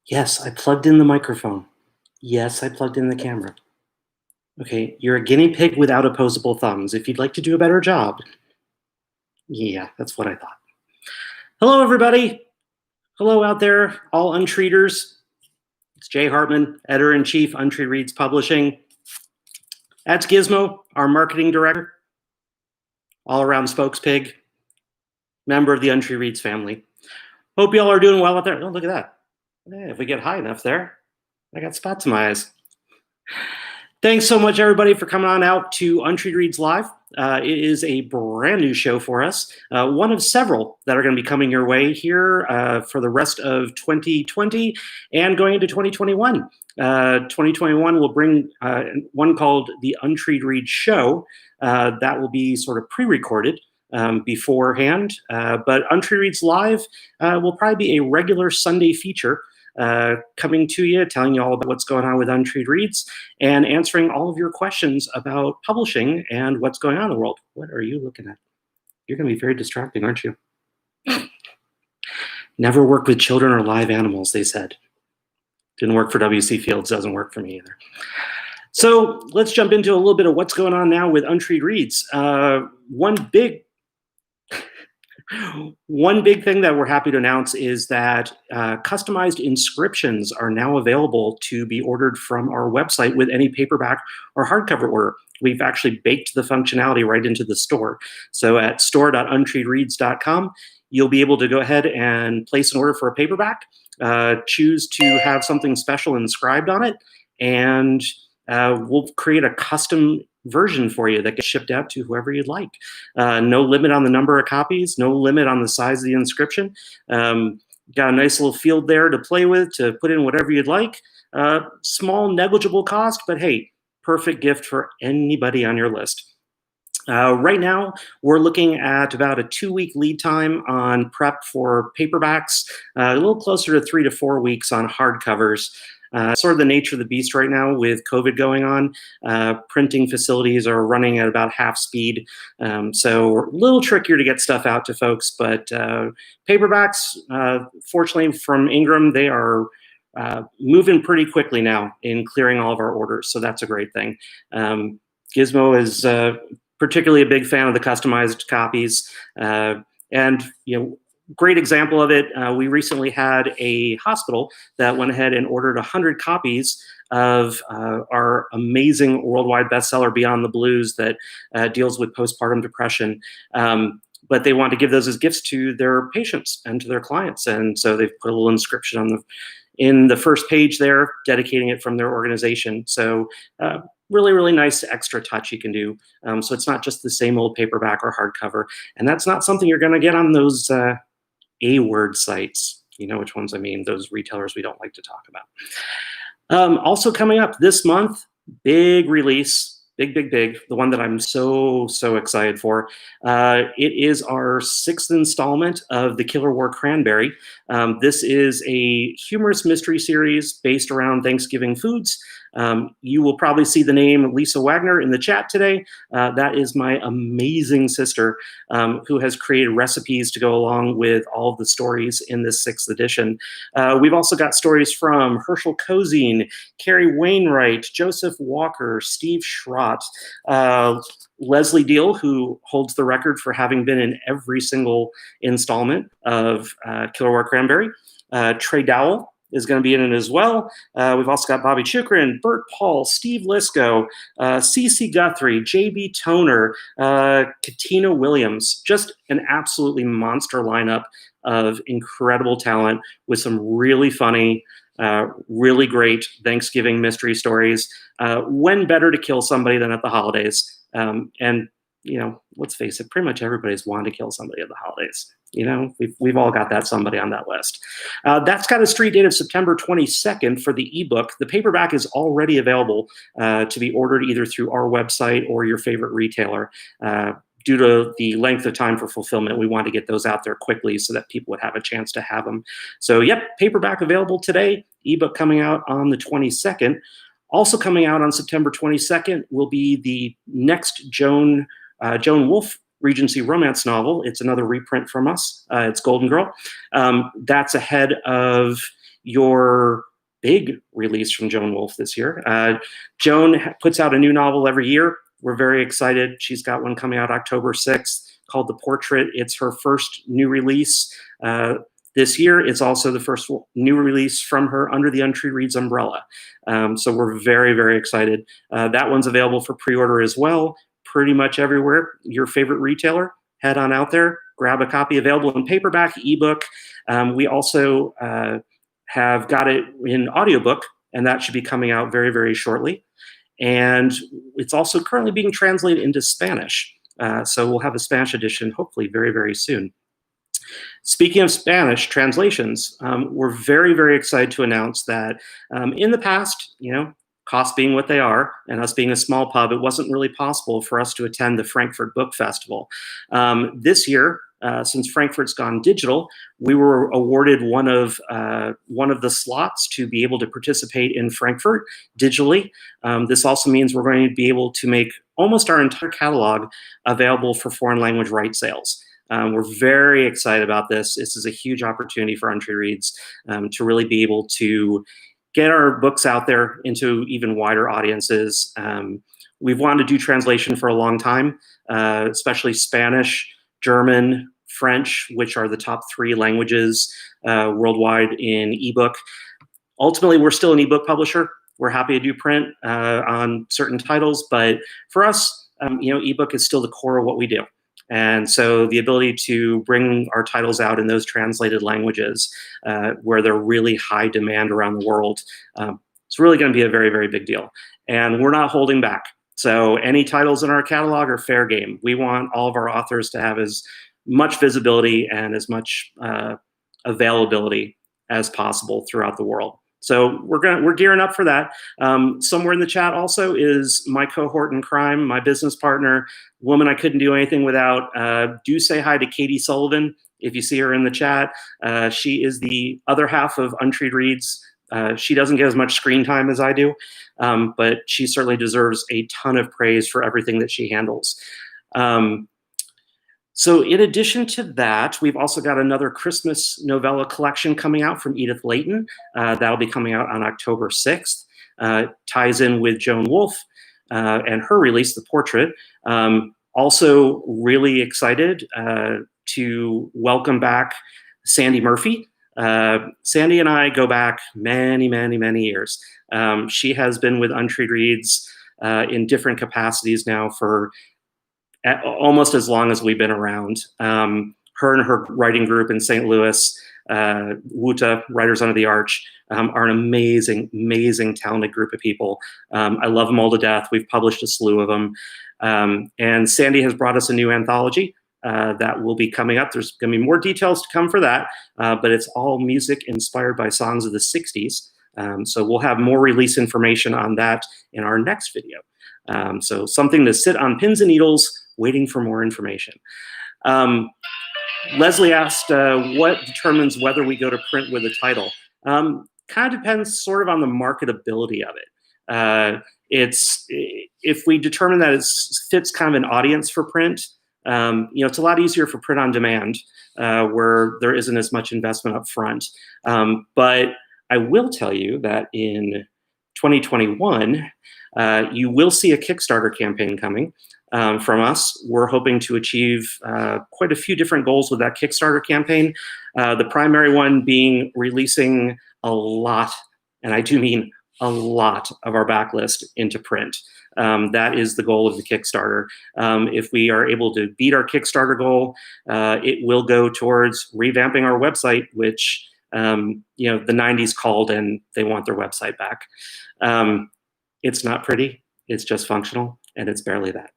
Yes, I plugged in the microphone. Yes, I plugged in the camera. Okay, you're a guinea pig without opposable thumbs. If you'd like to do a better job. Yeah, that's what I thought. Hello, everybody. Hello out there, all Untreaters. It's Jay Hartman, Editor-in-Chief, Untreed Reads Publishing. That's Gizmo, our marketing director, all-around Spokespig, member of the Untreed Reads family. Hope you all are doing well out there. Oh, look at that. Hey, if we get high enough there, I got spots in my eyes. Thanks so much, everybody, for coming on out to Untreed Reads Live. It is a brand new show for us, one of several that are going to be coming your way here for the rest of 2020 and going into 2021. 2021 will bring one called the Untreed Reads Show that will be sort of pre-recorded beforehand, but Untreed Reads Live will probably be a regular Sunday feature coming to you, telling you all about what's going on with Untreed Reads and answering all of your questions about publishing and what's going on in the world. What are you looking at? You're going to be very distracting, aren't you? Never work with children or live animals, they said. Didn't work for W.C. Fields, doesn't work for me either. So let's jump into a little bit of what's going on now with Untreed Reads. One big thing that we're happy to announce is that customized inscriptions are now available to be ordered from our website with any paperback or hardcover order. We've actually baked the functionality right into the store. So at store.untreedreads.com, you'll be able to go ahead and place an order for a paperback, choose to have something special inscribed on it, and we'll create a custom version for you that gets shipped out to whoever you'd like. No limit on the number of copies, no limit on the size of the inscription. Got a nice little field there to play with to put in whatever you'd like. Small, negligible cost, but hey, perfect gift for anybody on your list. Right now, we're looking at about a 2-week lead time on prep for paperbacks, a little closer to 3 to 4 weeks on hardcovers. Sort of the nature of the beast right now with COVID going on. Printing facilities are running at about half speed. So a little trickier to get stuff out to folks, but paperbacks, fortunately from Ingram, they are moving pretty quickly now in clearing all of our orders. So that's a great thing. Gizmo is particularly a big fan of the customized copies. And, you know, great example of it, we recently had a hospital that went ahead and ordered 100 copies of our amazing worldwide bestseller, Beyond the Blues, that deals with postpartum depression. But they want to give those as gifts to their patients and to their clients. And so they've put a little inscription in the first page there, dedicating it from their organization. So really, really nice extra touch you can do. So it's not just the same old paperback or hardcover. And that's not something you're going to get on those A-word sites. You know which ones I mean, those retailers we don't like to talk about. Also coming up this month, big release, big, the one that I'm so excited for. It is our 6th installment of The Killer Wore Cranberry. This is a humorous mystery series based around Thanksgiving foods. You will probably see the name Lisa Wagner in the chat today. That is my amazing sister who has created recipes to go along with all of the stories in this 6th edition. We've also got stories from Herschel Cozine, Carrie Wainwright, Joseph Walker, Steve Schrott, Leslie Deal, who holds the record for having been in every single installment of Killer Wore Cranberry. Trey Dowell is going to be in it as well. We've also got Bobby Chukrin, Bert Paul, Steve Lisco, CC Guthrie, JB Toner, Katina Williams. Just an absolutely monster lineup of incredible talent with some really funny, really great Thanksgiving mystery stories. When better to kill somebody than at the holidays? And, you know, let's face it, pretty much everybody's wanting to kill somebody at the holidays. You know, we've all got that somebody on that list. That's got a street date of September 22nd for the ebook. The paperback is already available to be ordered either through our website or your favorite retailer. Due to the length of time for fulfillment, we want to get those out there quickly so that people would have a chance to have them. So, yep, paperback available today, ebook coming out on the 22nd. Also coming out on September 22nd will be the next Joan Wolfe Regency romance novel. It's another reprint from us. It's Golden Girl. That's ahead of your big release from Joan Wolfe this year. Joan puts out a new novel every year. We're very excited. She's got one coming out October 6th called The Portrait. It's her first new release this year. It's also the first new release from her under the Untreed Reads umbrella. So we're very, very excited. That one's available for pre-order as well, pretty much everywhere. Your favorite retailer, head on out there, grab a copy, available in paperback, ebook. We also have got it in audiobook, and that should be coming out very, very shortly. And it's also currently being translated into Spanish. So we'll have a Spanish edition hopefully very, very soon. Speaking of Spanish translations, we're very, very excited to announce that in the past, costs being what they are, and us being a small pub, it wasn't really possible for us to attend the Frankfurt Book Festival. This year, since Frankfurt's gone digital, we were awarded one of the slots to be able to participate in Frankfurt digitally. This also means we're going to be able to make almost our entire catalog available for foreign language right sales. We're very excited about this. This is a huge opportunity for Untreed Reads to really be able to get our books out there into even wider audiences. We've wanted to do translation for a long time, especially Spanish, German, French, which are the top 3 languages worldwide in ebook. Ultimately, we're still an ebook publisher. We're happy to do print on certain titles, but for us, ebook is still the core of what we do. And so the ability to bring our titles out in those translated languages where they're really high demand around the world, it's really going to be a very, very big deal. And we're not holding back. So any titles in our catalog are fair game. We want all of our authors to have as much visibility and as much availability as possible throughout the world. So we're gearing up for that. Somewhere in the chat also is my cohort in crime, my business partner, woman I couldn't do anything without. Do say hi to Katie Sullivan if you see her in the chat. She is the other half of Untreed Reads. She doesn't get as much screen time as I do, but she certainly deserves a ton of praise for everything that she handles. So in addition to that, we've also got another Christmas novella collection coming out from Edith Layton. That'll be coming out on October 6th. Ties in with Joan Wolfe and her release, The Portrait. Also really excited to welcome back Sandy Murphy. Sandy and I go back many, many, many years. She has been with Untreed Reads in different capacities now for almost as long as we've been around. Her and her writing group in St. Louis, WUTA, Writers Under the Arch, are an amazing, amazing, talented group of people. I love them all to death. We've published a slew of them. And Sandy has brought us a new anthology that will be coming up. There's going to be more details to come for that, but it's all music inspired by songs of the 60s. So we'll have more release information on that in our next video. So something to sit on pins and needles waiting for more information. Leslie asked, what determines whether we go to print with a title? Kind of depends sort of on the marketability of it. If we determine that it fits kind of an audience for print, it's a lot easier for print on demand where there isn't as much investment up front. But I will tell you that in 2021, you will see a Kickstarter campaign coming from us. We're hoping to achieve quite a few different goals with that Kickstarter campaign. The primary one being releasing a lot, and I do mean a lot, of our backlist into print. That is the goal of the Kickstarter. If we are able to beat our Kickstarter goal, it will go towards revamping our website, which the 90s called and they want their website back. It's not pretty, it's just functional, and it's barely that.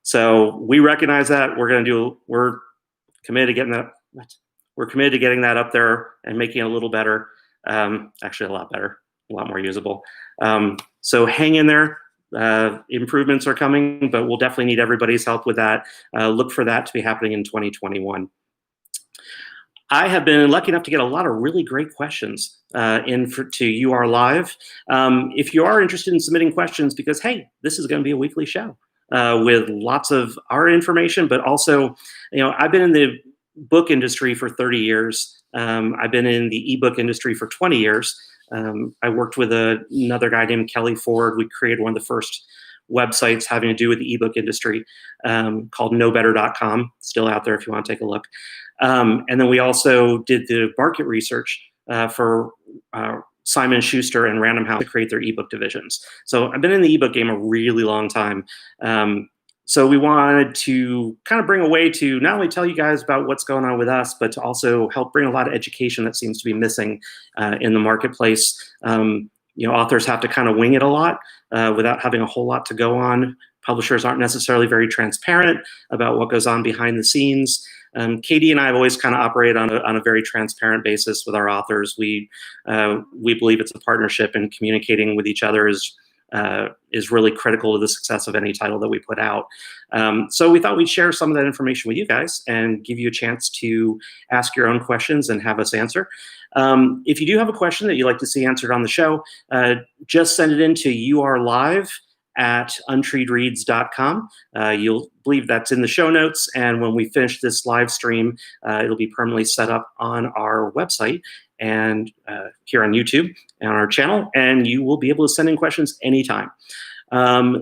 So we recognize that. We're committed to getting that. We're committed to getting that up there and making it a little better. Actually, a lot better, a lot more usable. So hang in there. Improvements are coming, but we'll definitely need everybody's help with that. Look for that to be happening in 2021. I have been lucky enough to get a lot of really great questions to UR Live. If you are interested in submitting questions, because hey, this is going to be a weekly show with lots of our information, but also, I've been in the book industry for 30 years. I've been in the ebook industry for 20 years. I worked with another guy named Kelly Ford. We created one of the first websites having to do with the ebook industry called knowbetter.com, still out there if you want to take a look. And then we also did the market research for Simon & Schuster and Random House to create their ebook divisions. So I've been in the ebook game a really long time. So we wanted to kind of bring a way to not only tell you guys about what's going on with us, but to also help bring a lot of education that seems to be missing in the marketplace. Authors have to kind of wing it a lot without having a whole lot to go on. Publishers aren't necessarily very transparent about what goes on behind the scenes. Katie and I have always kind of operated on a very transparent basis with our authors. We believe it's a partnership, and communicating with each other is really critical to the success of any title that we put out. So we thought we'd share some of that information with you guys and give you a chance to ask your own questions and have us answer. If you do have a question that you'd like to see answered on the show, just send it in to urlive@untreedreads.com. You'll believe that's in the show notes, and when we finish this live stream, it'll be permanently set up on our website and here on YouTube and on our channel, and you will be able to send in questions anytime.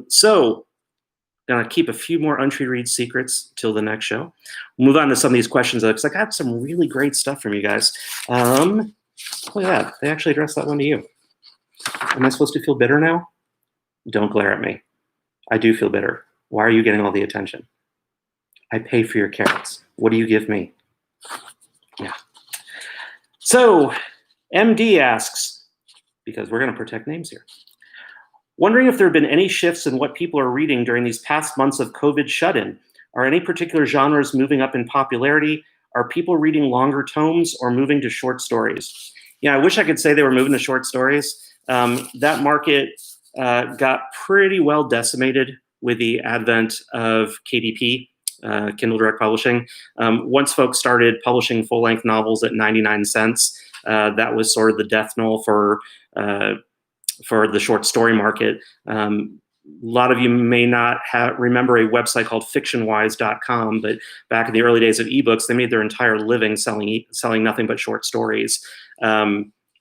So gonna keep a few more Untreed Reads secrets till the next show. We'll move on to some of these questions because I got some really great stuff from you guys. Look at that, they actually addressed that one to you. Am I supposed to feel bitter now? Don't glare at me. I do feel bitter. Why are you getting all the attention? I pay for your carrots. What do you give me? Yeah. So MD asks, because we're going to protect names here, wondering if there have been any shifts in what people are reading during these past months of COVID shut-in. Are any particular genres moving up in popularity? Are people reading longer tomes or moving to short stories? Yeah, I wish I could say they were moving to short stories. That market got pretty well decimated with the advent of KDP, Kindle Direct Publishing. Once folks started publishing full-length novels at 99 cents, that was sort of the death knell for the short story market. A lot of you may not remember a website called fictionwise.com, but back in the early days of ebooks, they made their entire living selling nothing but short stories.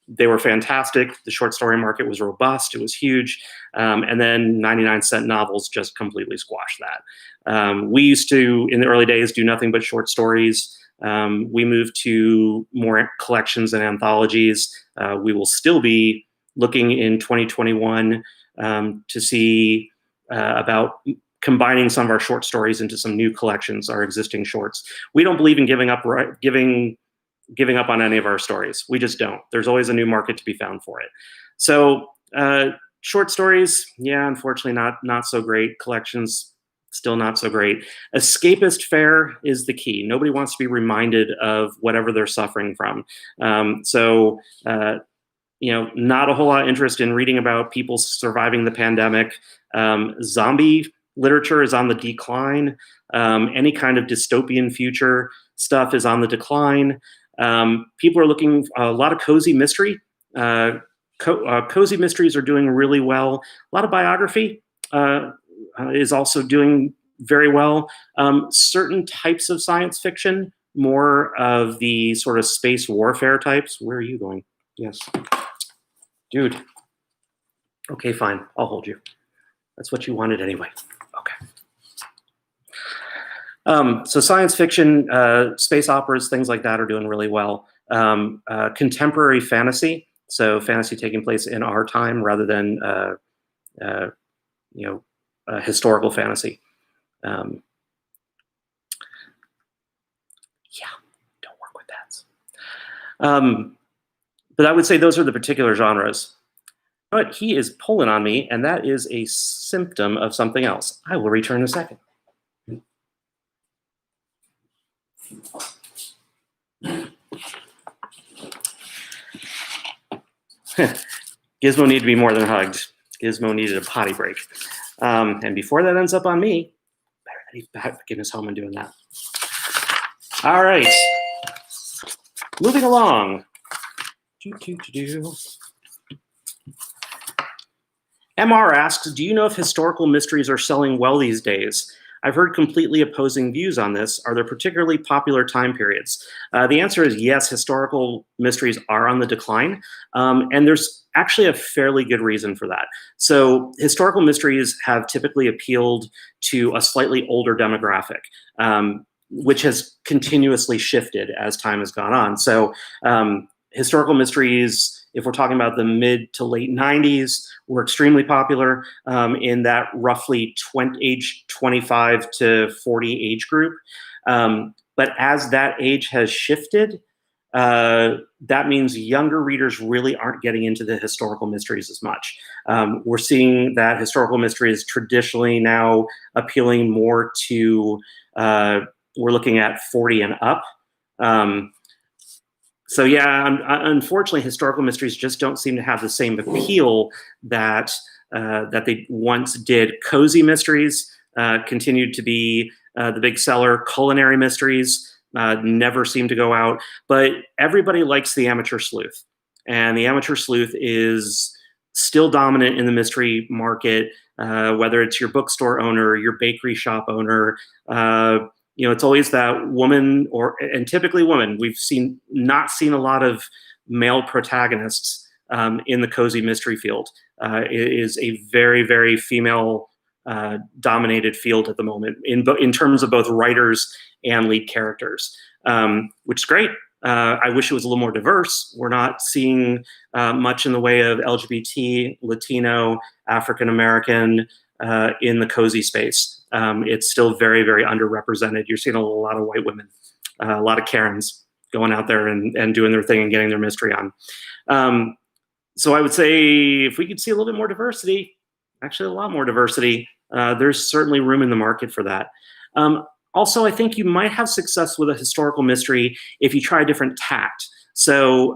They were fantastic. The short story market was robust. It was huge. And then 99-cent novels just completely squashed that. We used to, in the early days, do nothing but short stories. We moved to more collections and anthologies. We will still be looking in 2021 to see about combining some of our short stories into some new collections, our existing shorts. We don't believe in giving up on any of our stories. We just don't. There's always a new market to be found for it. So short stories, yeah, unfortunately not so great. Collections, still not so great. Escapist fare is the key. Nobody wants to be reminded of whatever they're suffering from. Not a whole lot of interest in reading about people surviving the pandemic. Zombie literature is on the decline. Any kind of dystopian future stuff is on the decline. People are looking a lot of cozy mystery. Cozy mysteries are doing really well. A lot of biography is also doing very well. Certain types of science fiction, more of the sort of space warfare types. Where are you going? Yes. Dude. Okay, fine. I'll hold you. That's what you wanted anyway. Okay. So science fiction, space operas, things like that are doing really well. Contemporary fantasy, so fantasy taking place in our time rather than historical fantasy. Yeah, don't work with that. But I would say those are the particular genres. But he is pulling on me, and that is a symptom of something else. I will return in a second. Gizmo needed to be more than hugged. Gizmo needed a potty break. And before that ends up on me, better that he's back getting us home and doing that. All right. Moving along. MR asks, do you know if historical mysteries are selling well these days? I've heard completely opposing views on this. Are there particularly popular time periods? The answer is yes, historical mysteries are on the decline. And there's actually a fairly good reason for that. So historical mysteries have typically appealed to a slightly older demographic, which has continuously shifted as time has gone on. So historical mysteries, if we're talking about the mid to late 90s, were extremely popular in that roughly age 25 to 40 age group. But as that age has shifted, that means younger readers really aren't getting into the historical mysteries as much. We're seeing that historical mystery is traditionally now appealing more to, we're looking at 40 and up. So yeah, unfortunately, historical mysteries just don't seem to have the same appeal that that they once did. Cozy mysteries continued to be the big seller. Culinary mysteries never seem to go out, but everybody likes the amateur sleuth, and the amateur sleuth is still dominant in the mystery market. Whether it's your bookstore owner, your bakery shop owner. It's always that woman, and typically women. We've not seen a lot of male protagonists in the cozy mystery field. It is a very, very female dominated field at the moment in terms of both writers and lead characters, which is great. I wish it was a little more diverse. We're not seeing much in the way of LGBT, Latino, African American in the cozy space. It's still very, very underrepresented. You're seeing a lot of white women, a lot of Karens going out there and doing their thing and getting their mystery on. So I would say if we could see a little bit more diversity, actually a lot more diversity, there's certainly room in the market for that. Also, I think you might have success with a historical mystery if you try a different tact. So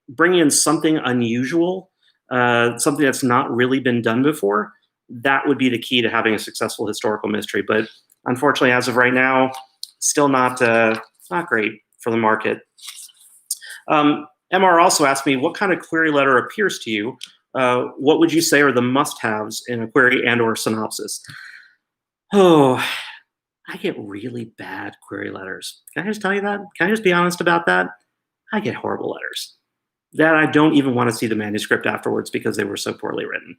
bring in something unusual, something that's not really been done before. That would be the key to having a successful historical mystery. But unfortunately, as of right now, still not great for the market. MR also asked me, what kind of query letter appears to you? What would you say are the must-haves in a query and or synopsis? Oh, I get really bad query letters. Can I just tell you that? Can I just be honest about that? I get horrible letters that I don't even want to see the manuscript afterwards because they were so poorly written.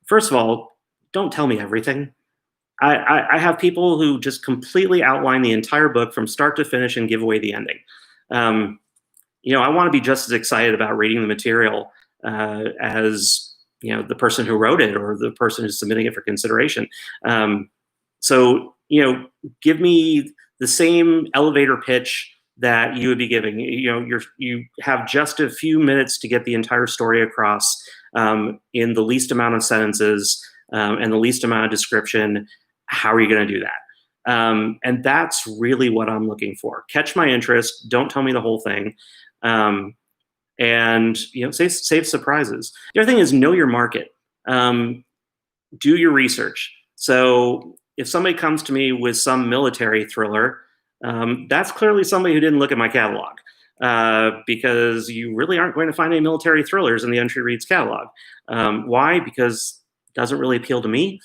First of all, don't tell me everything. I have people who just completely outline the entire book from start to finish and give away the ending. I want to be just as excited about reading the material as the person who wrote it or the person who's submitting it for consideration. So give me the same elevator pitch that you would be giving. You have just a few minutes to get the entire story across in the least amount of sentences and the least amount of description. How are you going to do that? And that's really what I'm looking for. Catch my interest. Don't tell me the whole thing. And save surprises. The other thing is know your market. Do your research. So if somebody comes to me with some military thriller, that's clearly somebody who didn't look at my catalog, because you really aren't going to find any military thrillers in the Untreed Reads catalog. Why? Because it doesn't really appeal to me.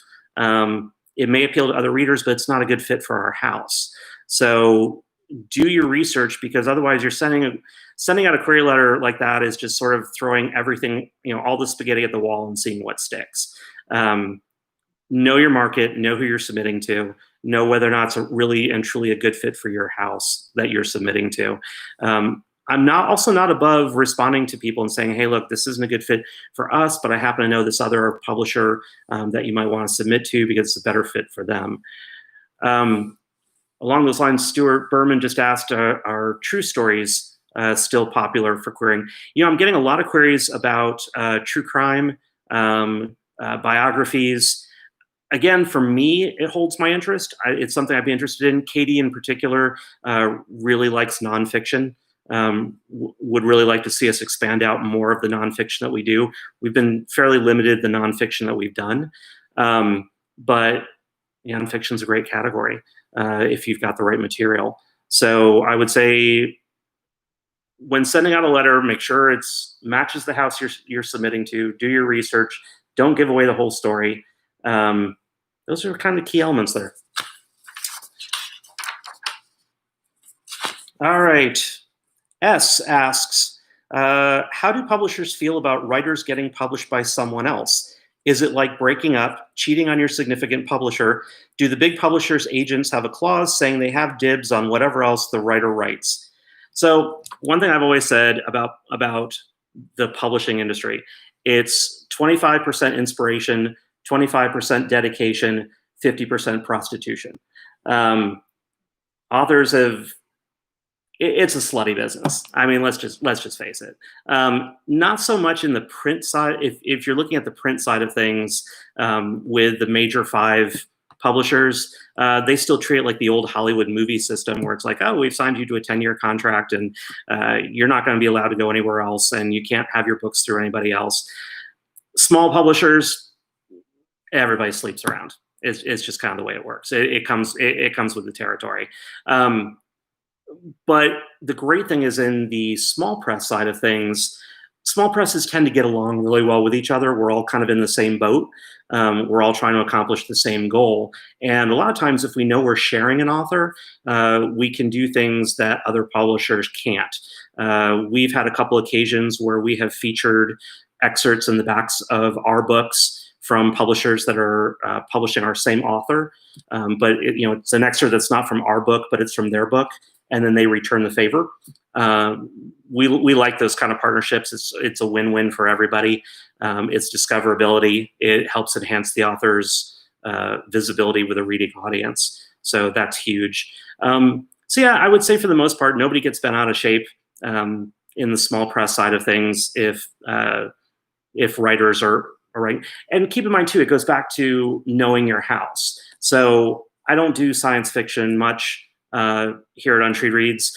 It may appeal to other readers, but it's not a good fit for our house. So do your research, because otherwise you're sending out a query letter like that is just sort of throwing everything, all the spaghetti at the wall and seeing what sticks. Know your market, know who you're submitting to, know whether or not it's really and truly a good fit for your house that you're submitting to. I'm also not above responding to people and saying, hey, look, this isn't a good fit for us, but I happen to know this other publisher that you might want to submit to because it's a better fit for them. Along those lines, Stuart Berman just asked, are true stories still popular for querying? I'm getting a lot of queries about true crime, biographies. Again, for me, it holds my interest. It's something I'd be interested in. Katie, in particular, really likes nonfiction. Would really like to see us expand out more of the nonfiction that we do. We've been fairly limited the nonfiction that we've done, but nonfiction is a great category if you've got the right material. So I would say, when sending out a letter, make sure it matches the house you're submitting to. Do your research. Don't give away the whole story. Those are kind of key elements there. All right. S asks, how do publishers feel about writers getting published by someone else? Is it like breaking up, cheating on your significant publisher? Do the big publishers' agents have a clause saying they have dibs on whatever else the writer writes? So one thing I've always said about the publishing industry, it's 25% inspiration, 25% dedication, 50% prostitution. Authors have it's a slutty business. I mean, let's just face it. Not so much in the print side. If you're looking at the print side of things, with the major 5 publishers, they still treat it like the old Hollywood movie system, where it's like, oh, we've signed you to a 10-year contract, and you're not going to be allowed to go anywhere else, and you can't have your books through anybody else. Small publishers, everybody sleeps around. It's just kind of the way it works. It comes with the territory. But the great thing is, in the small press side of things, small presses tend to get along really well with each other. We're all kind of in the same boat. We're all trying to accomplish the same goal. And a lot of times, if we know we're sharing an author, we can do things that other publishers can't. We've had a couple occasions where we have featured excerpts in the backs of our books from publishers that are publishing our same author. But it's an excerpt that's not from our book, but it's from their book, and then they return the favor. We like those kind of partnerships. It's a win-win for everybody. It's discoverability. It helps enhance the author's visibility with a reading audience. So that's huge. So yeah, I would say for the most part, nobody gets bent out of shape in the small press side of things if writers are right. And keep in mind too, it goes back to knowing your house. So I don't do science fiction much here at Untreed Reads.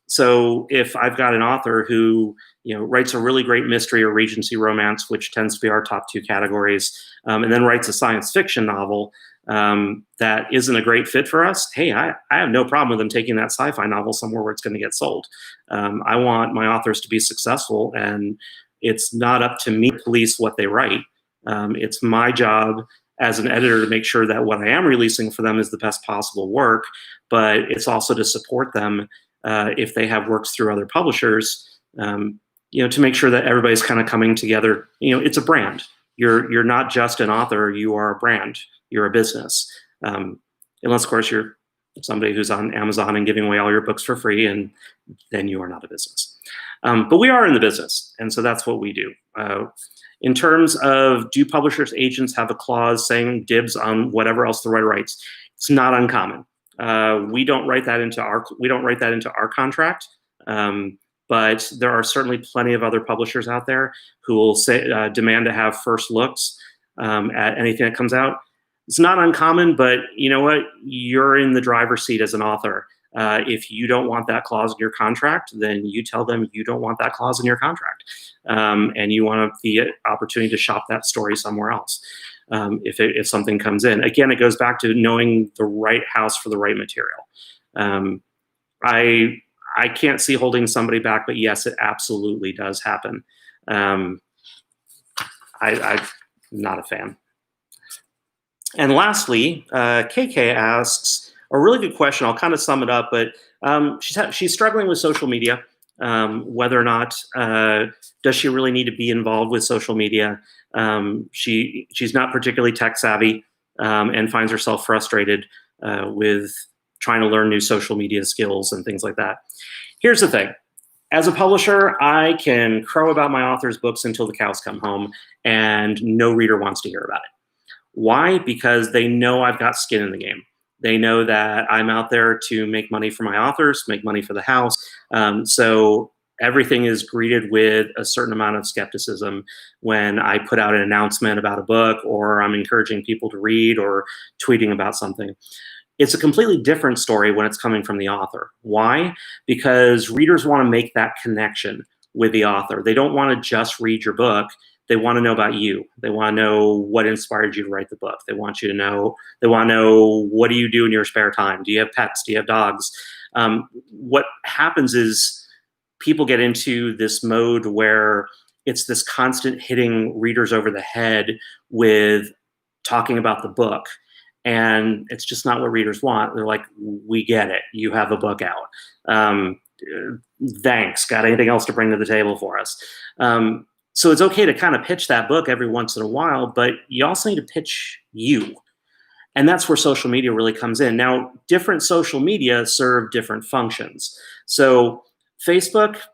So if I've got an author who writes a really great mystery or Regency romance, which tends to be our top 2 categories, and then writes a science fiction novel that isn't a great fit for us, hey, I have no problem with them taking that sci-fi novel somewhere where it's going to get sold. I want my authors to be successful, and it's not up to me to police what they write. It's my job as an editor to make sure that what I am releasing for them is the best possible work, but it's also to support them if they have works through other publishers, to make sure that everybody's kind of coming together. It's a brand. You're not just an author, you are a brand, you're a business. Unless, of course, you're somebody who's on Amazon and giving away all your books for free, and then you are not a business. But we are in the business, and so that's what we do. In terms of, do publishers' agents have a clause saying dibs on whatever else the writer writes? It's not uncommon. We don't write that into our contract, but there are certainly plenty of other publishers out there who will say demand to have first looks at anything that comes out. It's not uncommon, but you know what? You're in the driver's seat as an author. If you don't want that clause in your contract, then you tell them you don't want that clause in your contract, and you want the opportunity to shop that story somewhere else. If something comes in, again, it goes back to knowing the right house for the right material. I can't see holding somebody back, but yes, it absolutely does happen. I'm not a fan. And lastly, KK asks a really good question. I'll kind of sum it up, but she's struggling with social media. Whether or not does she really need to be involved with social media? She's not particularly tech savvy, and finds herself frustrated with trying to learn new social media skills and things like that. Here's the thing. As a publisher, I can crow about my author's books until the cows come home, and no reader wants to hear about it. Why? Because they know I've got skin in the game. They know that I'm out there to make money for my authors, make money for the house. So everything is greeted with a certain amount of skepticism when I put out an announcement about a book, or I'm encouraging people to read, or tweeting about something. It's a completely different story when it's coming from the author. Why? Because readers want to make that connection with the author. They don't want to just read your book. They want to know about you. They want to know what inspired you to write the book. They want to know what do you do in your spare time? Do you have pets? Do you have dogs? What happens is people get into this mode where it's this constant hitting readers over the head with talking about the book, and it's just not what readers want. They're like, we get it. You have a book out. Thanks. Got anything else to bring to the table for us? So it's okay to kind of pitch that book every once in a while, but you also need to pitch you. And that's where social media really comes in. Now, different social media serve different functions. So Facebook's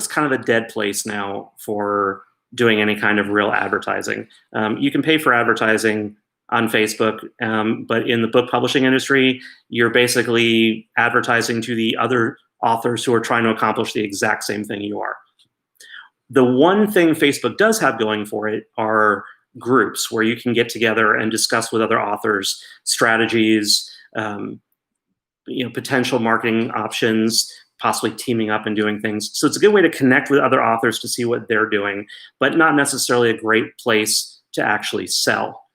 kind of a dead place now for doing any kind of real advertising. You can pay for advertising on Facebook, but in the book publishing industry, you're basically advertising to the other authors who are trying to accomplish the exact same thing you are. The one thing Facebook does have going for it are groups where you can get together and discuss with other authors strategies, potential marketing options, possibly teaming up and doing things. So it's a good way to connect with other authors to see what they're doing, but not necessarily a great place to actually sell.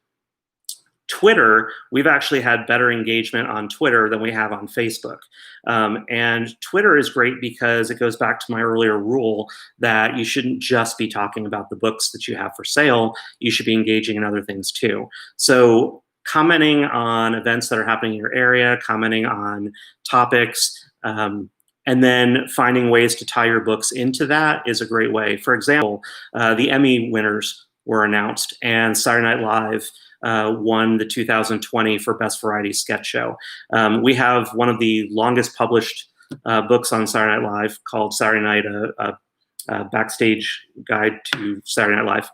Twitter, we've actually had better engagement on Twitter than we have on Facebook. And Twitter is great because it goes back to my earlier rule that you shouldn't just be talking about the books that you have for sale. You should be engaging in other things too. So commenting on events that are happening in your area, commenting on topics, and then finding ways to tie your books into that is a great way. For example, the Emmy winners were announced, and Saturday Night Live won the 2020 for Best Variety Sketch Show. We have one of the longest published books on Saturday Night Live called Saturday Night, a Backstage Guide to Saturday Night Live.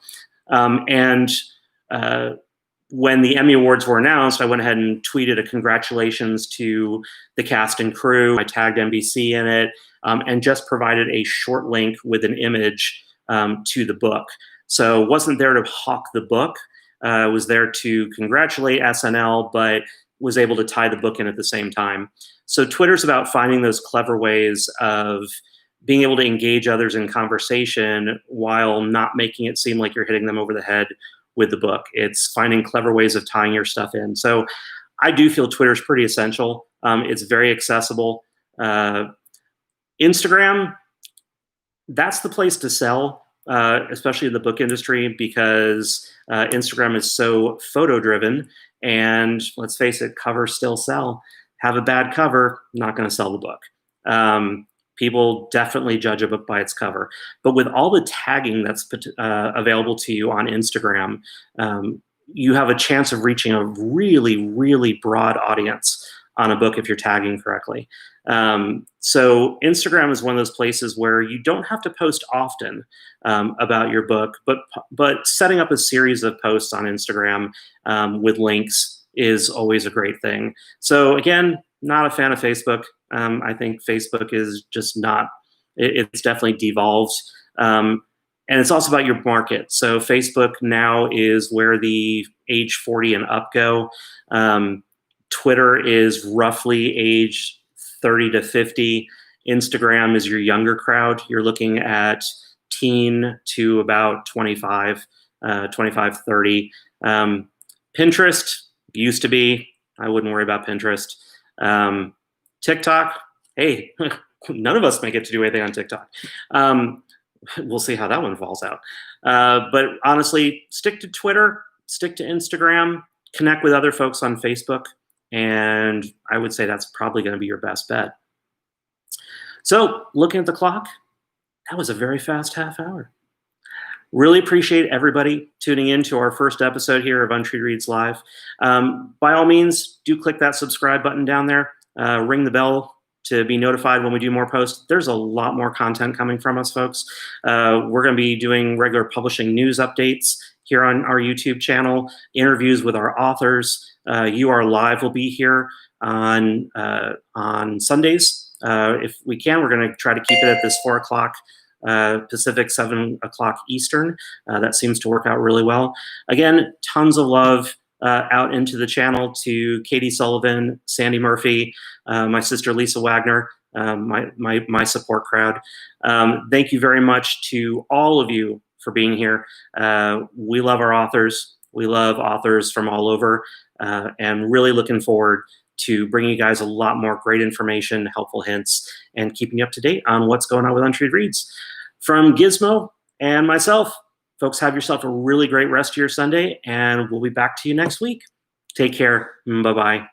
When the Emmy Awards were announced, I went ahead and tweeted a congratulations to the cast and crew. I tagged NBC in it, and just provided a short link with an image to the book. So wasn't there to hawk the book. Was there to congratulate SNL, but was able to tie the book in at the same time. So Twitter's about finding those clever ways of being able to engage others in conversation while not making it seem like you're hitting them over the head with the book. It's finding clever ways of tying your stuff in. So I do feel Twitter's pretty essential. It's very accessible. Instagram, that's the place to sell. Especially in the book industry, because Instagram is so photo driven, and let's face it, covers still sell. Have a bad cover, not going to sell the book. People definitely judge a book by its cover. But with all the tagging that's available to you on Instagram, you have a chance of reaching a really, really broad audience on a book if you're tagging correctly. So Instagram is one of those places where you don't have to post often about your book, but setting up a series of posts on Instagram with links is always a great thing. So again, not a fan of Facebook. I think Facebook is just not, it's definitely devolved. And it's also about your market. So Facebook now is where the age 40 and up go. Twitter is roughly age 30 to 50. Instagram is your younger crowd. You're looking at teen to about 25, 30. Pinterest used to be, I wouldn't worry about Pinterest. TikTok, hey, none of us may get to do anything on TikTok. We'll see how that one falls out. But honestly, stick to Twitter, stick to Instagram, connect with other folks on Facebook, and I would say that's probably going to be your best bet. So looking at the clock, that was a very fast half hour. Really appreciate everybody tuning in to our first episode here of Untreed Reads Live. By all means, do click that subscribe button down there. Ring the bell to be notified when we do more posts. There's a lot more content coming from us, folks. We're going to be doing regular publishing news updates here on our YouTube channel, interviews with our authors. UR Live will be here on Sundays. If we can, we're going to try to keep it at this 4 o'clock Pacific, 7 o'clock Eastern. That seems to work out really well. Again, tons of love out into the channel to Katie Sullivan, Sandy Murphy, my sister Lisa Wagner, my support crowd. Thank you very much to all of you for being here. We love our authors. We love authors from all over, and really looking forward to bringing you guys a lot more great information, helpful hints, and keeping you up to date on what's going on with Untreed Reads. From Gizmo and myself, Folks, have yourself a really great rest of your Sunday, and we'll be back to you next week. Take care. Bye-bye.